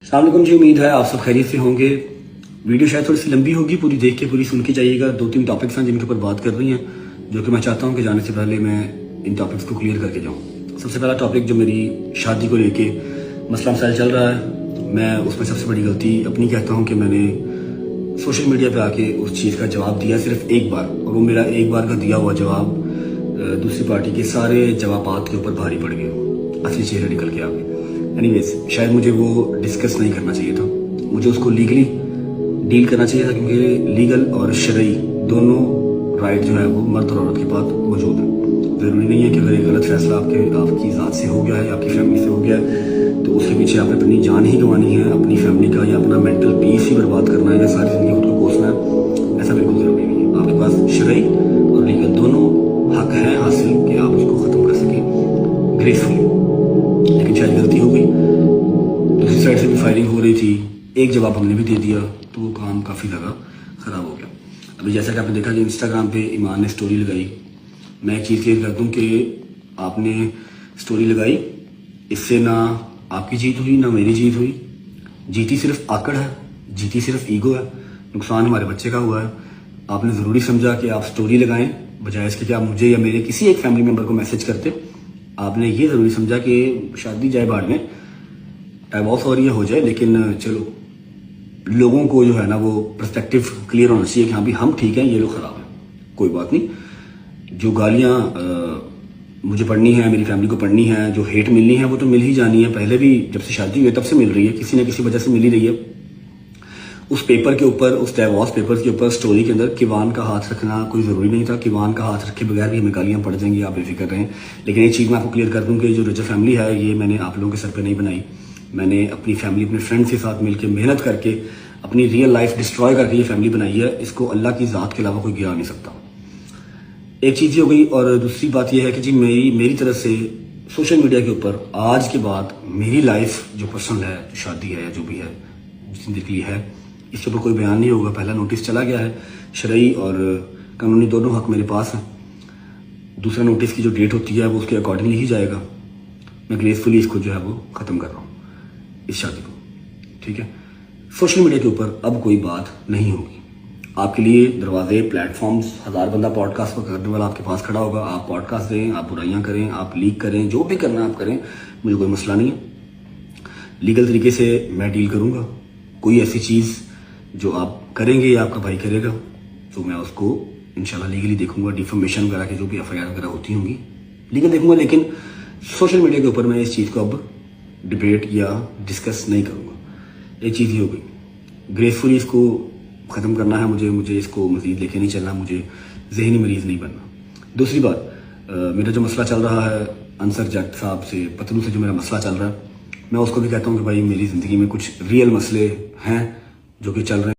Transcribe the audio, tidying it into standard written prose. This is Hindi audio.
अस्सलाम वालेकुम जी, उम्मीद है आप सब खैरियत से होंगे। वीडियो शायद थोड़ी सी लंबी होगी, पूरी देख के पूरी सुन के जाइएगा। 2-3 टॉपिक्स हैं जिनके ऊपर बात कर रही हैं, जो कि मैं चाहता हूं कि जाने से पहले मैं इन टॉपिक्स को क्लियर करके जाऊं। सबसे पहला टॉपिक जो मेरी शादी को लेके मसला मसाइल चल रहा है, मैं उसमें सबसे बड़ी गलती अपनी कहता हूँ कि मैंने सोशल मीडिया पे आके उस चीज़ का जवाब दिया सिर्फ एक बार, और वो मेरा एक बार का दिया हुआ जवाब दूसरी पार्टी के सारे जवाबात के ऊपर भारी पड़ गए, असली चेहरा निकल के आ गए। एनीवेज, शायद मुझे वो डिस्कस नहीं करना चाहिए था, मुझे उसको लीगली डील करना चाहिए था, क्योंकि लीगल और शरई दोनों राइट जो है वो मर्द और औरत के पास मौजूद है। ज़रूरी नहीं है कि अगर एक गलत फैसला आपकी ज़ात से हो गया है, आपकी फैमिली से हो गया है, तो उसके पीछे आपने अपनी जान ही गंवानी है, अपनी फैमिली का या अपना मेंटल पीस ही बर्बाद करना है, या सारी ज़िंदगी खुद को कोसना है। ऐसा बिल्कुल ज़रूरी नहीं है। आपके पास शरई और लीगल दोनों हक है हासिल कि आप उसको ख़त्म कर सकें ग्रेसफुली। लेकिन शायद गलती हो गई, दूसरी साइड से भी फायरिंग हो रही थी, एक जवाब हमने भी दे दिया, तो वो काम काफ़ी ज़्यादा ख़राब हो गया। अभी जैसा कि आपने देखा कि इंस्टाग्राम पे ईमान ने स्टोरी लगाई, मैं एक चीज़ क्लियर कर दूं कि आपने स्टोरी लगाई, इससे ना आपकी जीत हुई ना मेरी जीत हुई। जीती सिर्फ आकड़ है, जीती सिर्फ ईगो है, नुकसान हमारे बच्चे का हुआ है। आपने ज़रूरी समझा कि आप स्टोरी लगाएं, बजाय इसके कि आप मुझे या मेरे किसी एक फैमिली मेम्बर को मैसेज करते। आपने ये ज़रूरी समझा कि शादी जाए बाढ़ में, डाइवोर्स हो रही है हो जाए, लेकिन चलो लोगों को जो है ना वो पर्सपेक्टिव क्लियर होना चाहिए कि हाँ भी हम ठीक हैं, ये लोग ख़राब हैं, कोई बात नहीं। जो गालियाँ मुझे पढ़नी है, मेरी फैमिली को पढ़नी है, जो हेट मिलनी है वो तो मिल ही जानी है, पहले भी जब से शादी हुई है तब से मिल रही है, किसी न किसी वजह से मिल ही रही है। उस पेपर के ऊपर, उस डाइवोर्स पेपर के ऊपर स्टोरी के अंदर किवान का हाथ रखना कोई ज़रूरी नहीं था। किवान का हाथ रखे बगैर भी हमें गालियाँ पड़ जाएंगी, आप बेफिक्र रहें। लेकिन एक चीज़ मैं आपको क्लियर कर दूँ कि जो रजा फैमिली है, ये मैंने आप लोगों के सर पर नहीं बनाई, मैंने अपनी फैमिली, अपने फ्रेंड्स के साथ मिलकर मेहनत करके अपनी रियल लाइफ डिस्ट्रॉय करके ये फैमिली बनाई है। इसको अल्लाह की ज़ात के अलावा कोई गिरा नहीं सकता। एक चीज़ ये हो गई, और दूसरी बात ये है कि जी मेरी तरफ से सोशल मीडिया के ऊपर आज के बाद मेरी लाइफ जो पर्सनल है, जो शादी है या जो भी है जिंदगी है, इसके ऊपर कोई बयान नहीं होगा। पहला नोटिस चला गया है, शरई और कानूनी दोनों हक मेरे पास हैं। दूसरा नोटिस की जो डेट होती है वो उसके अकॉर्डिंगली ही जाएगा। मैं ग्रेसफुली इसको जो है वो ख़त्म कर रहा हूँ, इस शादी को, ठीक है। सोशल मीडिया के ऊपर अब कोई बात नहीं होगी। आपके लिए दरवाजे, प्लेटफॉर्म्स, 1000 बंदा पॉडकास्ट पर करने वाला आपके पास खड़ा होगा। आप पॉडकास्ट दें, आप बुराइयां करें, आप लीक करें, जो भी करना आप करें, मुझे कोई मसला नहीं है। लीगल तरीके से मैं डील करूंगा। कोई ऐसी चीज़ जो आप करेंगे या आपका भाई करेगा, तो मैं उसको इंशाल्लाह लीगली देखूंगा। डिफॉर्मेशन वगैरह की जो भी FIR वगैरह होती होंगी लीगल देखूंगा, लेकिन सोशल मीडिया के ऊपर मैं इस चीज़ को अब डिबेट या डिस्कस नहीं करूँगा। एक चीज़ ही हो गई, ग्रेसफुली इसको ख़त्म करना है मुझे इसको मज़ीद लेके नहीं चलना, मुझे जहनी मरीज़ नहीं बनना। दूसरी बात, मेरा जो मसला चल रहा है अंसर जट साहब से, पतलू से जो मेरा मसला चल रहा है, मैं उसको भी कहता हूँ कि भाई मेरी ज़िंदगी में कुछ रियल मसले हैं जो कि चल रहे हैं।